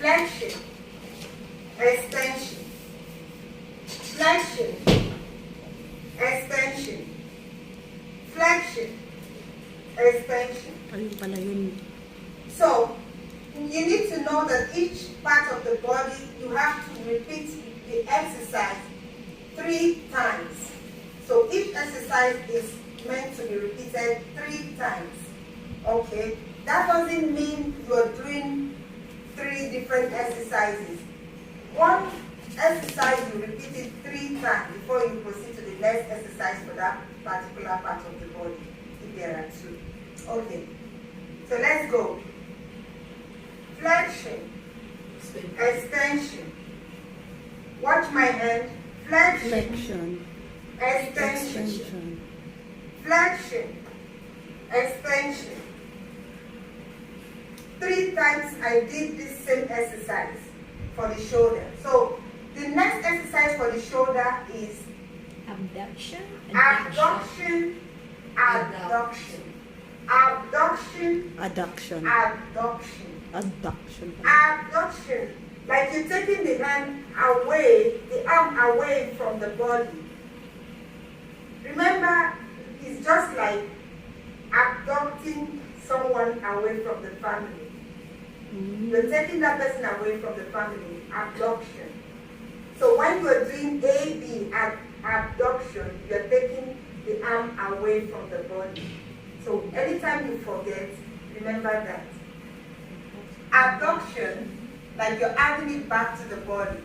flexion, extension, flexion, extension, flexion, extension. So, you need to know that each part of the body, you have to repeat the exercise 3 times. So each exercise is meant to be repeated 3 times. Okay? That doesn't mean you're doing 3 different exercises. One exercise you repeat it 3 times before you proceed to the next exercise for that particular part of the body, if there are 2. Okay. So let's go. Flexion, extension. Watch my hand. Flexion, extension. Flexion, extension. 3 times I did this same exercise for the shoulder. So the next exercise for the shoulder is abduction, abduction, abduction, abduction, adduction, abduction. adduction. Abduction, like you're taking the hand away, the arm away from the body. Remember, it's just like abducting someone away from the family. You're taking that person away from the family, abduction. So when you're doing AB, abduction, you're taking the arm away from the body. So anytime you forget, remember that. Abduction, like you're adding it back to the body.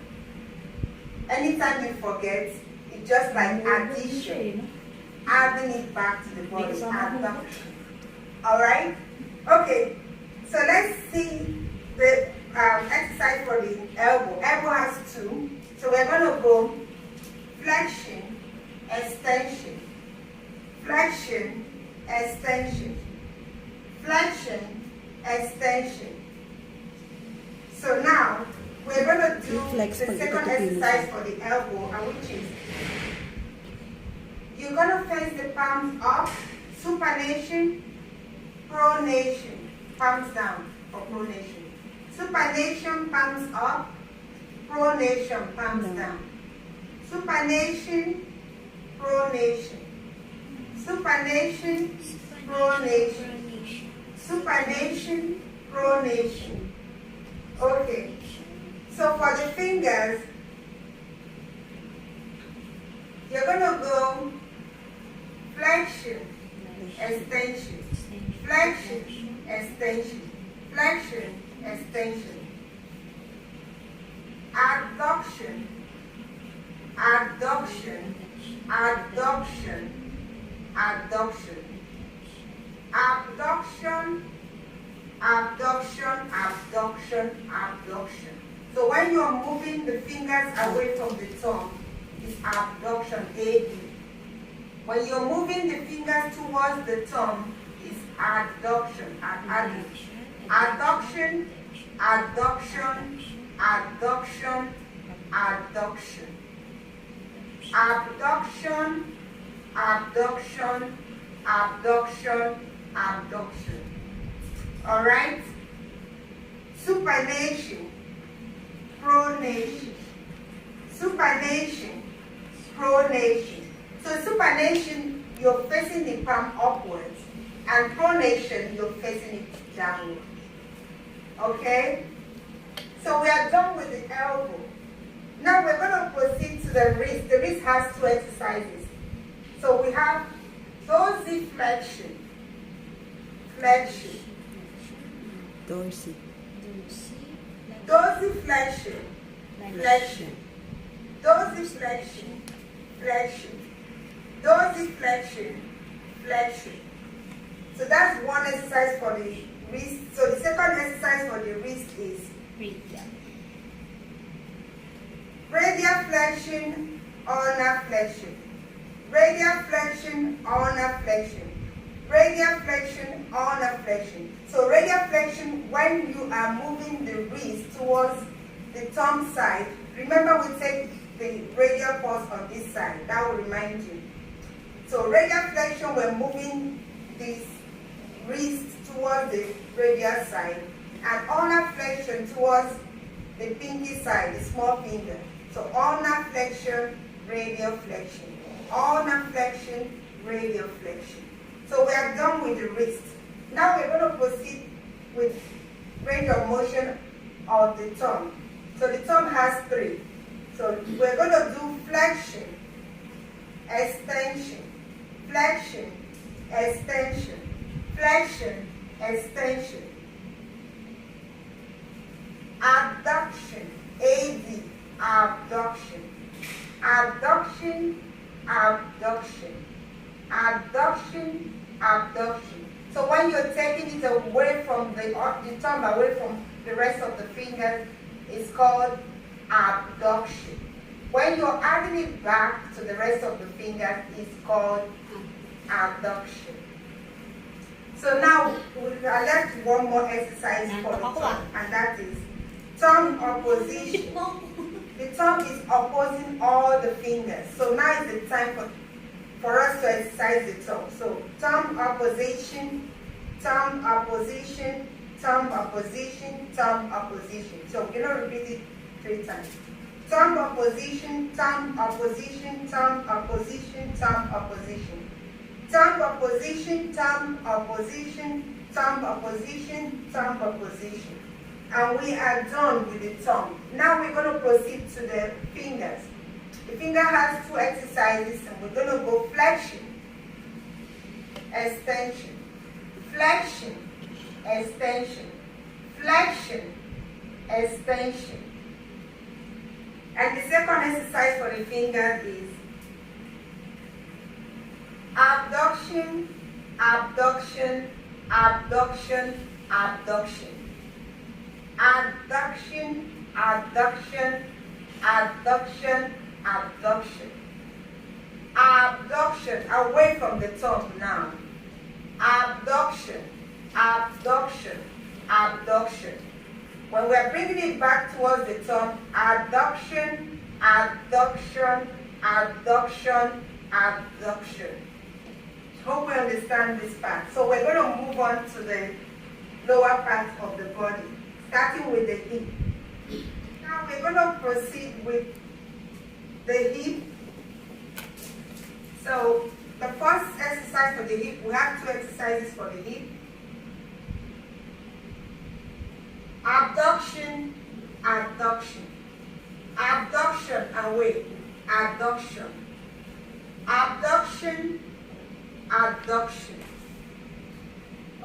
Anytime you forget, it's just like addition, adding it back to the body, abduction. Alright? Okay, so let's see the exercise for the elbow. Elbow has 2. So we're going to go flexion, extension, flexion, extension, flexion, extension. So now, we're going to do the second exercise for the elbow, which is, you're going to face the palms up, supination, pronation, palms down for pronation. Supination, palms up, pronation, palms down. Supination, pronation. Supination, pronation. Supination, pronation. Okay, so for the fingers, you're going to go flexion, extension, flexion, extension, flexion, extension, abduction, abduction, abduction, abduction, abduction, abduction, abduction, abduction. So when you are moving the fingers away from the thumb, it's abduction, AB. When you're moving the fingers towards the thumb, it's adduction, adduction, adduction, adduction, adduction, adduction, abduction, abduction, abduction, abduction. All right? Supination, pronation, supination, pronation. So supination, you're facing the palm upwards, and pronation, you're facing it downwards. Okay? So we are done with the elbow. Now we're going to proceed to the wrist. The wrist has 2 exercises. So we have dorsiflexion, flexion, dorsiflexion, flexion, dorsiflexion, flexion, dorsiflexion, flexion. So that's one exercise for the wrist. So the second exercise for the wrist is radial flexion, ulnar flexion, radial flexion, ulnar flexion, radial flexion, ulnar flexion. So radial flexion, when you are moving the wrist towards the thumb side, remember we take the radial pulse on this side. That will remind you. So radial flexion, we're moving this wrist towards the radial side, and ulnar flexion towards the pinky side, the small finger. So ulnar flexion, radial flexion. Ulnar flexion, radial flexion. So we are done with the wrist. Now we're going to proceed with range of motion of the thumb. So the thumb has 3. So we're going to do flexion, extension, flexion, extension, flexion, extension, abduction, AD, abduction, abduction, abduction, abduction, abduction. So when you're taking it away from the thumb, away from the rest of the fingers, it's called abduction. When you're adding it back to the rest of the fingers, it's called abduction. So now I left one more exercise for the thumb, and that is thumb opposition. The thumb is opposing all the fingers. So now is the time for us to exercise the thumb. So thumb opposition, thumb opposition, thumb opposition, thumb opposition. So we're going to repeat it 3 times. Thumb opposition, thumb opposition, thumb opposition, thumb opposition. Thumb opposition, thumb opposition, thumb opposition, thumb opposition. And we are done with the thumb. Now we're going to proceed to the fingers. The finger has 2 exercises, and we're going to go flexion, extension, flexion, extension, flexion, extension. And the second exercise for the finger is abduction, abduction, abduction, abduction. Abduction, abduction, abduction, abduction. Abduction, away from the thumb now. Abduction, abduction, abduction. When we are bringing it back towards the thumb, abduction, abduction, abduction, abduction. Hope we understand this part. So we're going to move on to the lower part of the body, starting with the hip. Now we're going to proceed with the hip. So the first exercise for the hip, we have 2 exercises for the hip. Abduction, abduction, abduction away, abduction, abduction, abduction.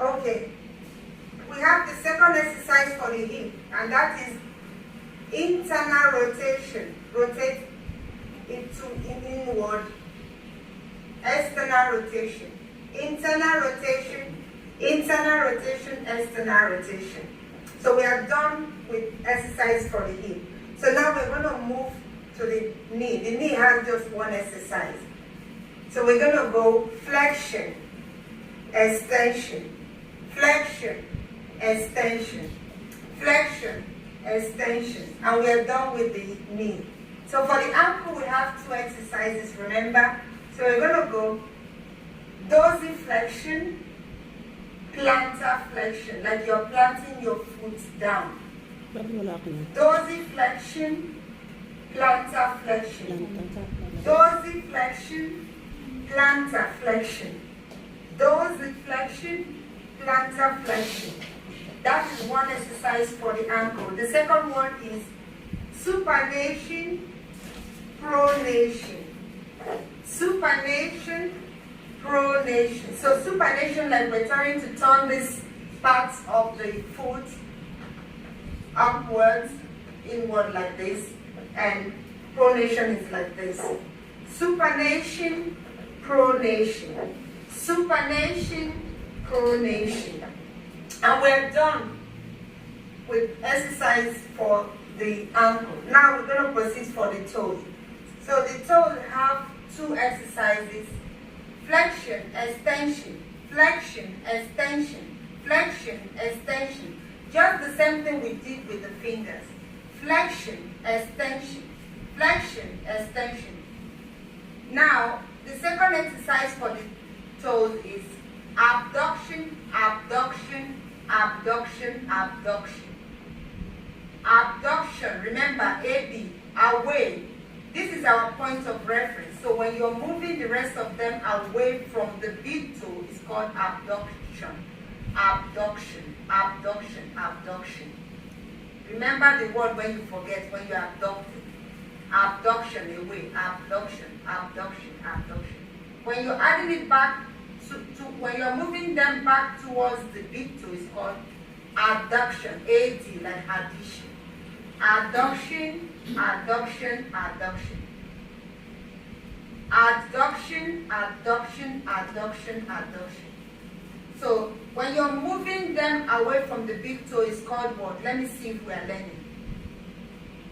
Okay, we have the second exercise for the hip, and that is internal rotation. Rotate it to inward. External rotation. Internal rotation, internal rotation, external rotation. So we are done with exercise for the hip. So now we're going to move to the knee. The knee has just 1 exercise. So we're going to go flexion, extension, flexion, extension, flexion, extension. And we are done with the knee. So for the ankle, we have 2 exercises, remember? So we're going to go dorsiflexion, plantar flexion, like you're planting your foot down. Dorsiflexion, plantar flexion. Dorsiflexion, plantar flexion. Dorsiflexion, plantar flexion. That is 1 exercise for the ankle. The second one is supination, pronation. Supination, pronation. So supination, like we're trying to turn this part of the foot upwards, inward like this, and pronation is like this. Supination, pronation. Supination, pronation. And we're done with exercise for the ankle. Now we're going to proceed for the toes. So the toes have 2 exercises: flexion, extension, flexion, extension, flexion, extension. Just the same thing we did with the fingers. Flexion, extension, flexion, extension. Now, the second exercise for the toes is abduction, abduction, abduction, abduction. Abduction, remember, AB, away. This is our point of reference. So when you're moving the rest of them away from the big toe, it's called abduction. Abduction, abduction, abduction. Remember the word when you forget, when you're abducted. Abduction, away, abduction, abduction, abduction. When you're adding it back when you're moving them back towards the big toe, it's called adduction, AD, like addition. Adduction, adduction, adduction. Adduction, adduction, adduction, adduction. So when you're moving them away from the big toe, it's called what? Let me see if we are learning.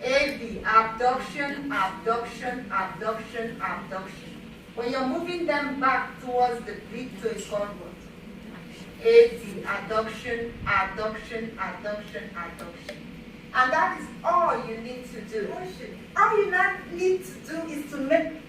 AB, abduction, abduction, abduction, abduction. When you're moving them back towards the big toe, it's called what? AD, adduction, adduction, adduction, adduction. And that is all you need to do. All you need to do is to make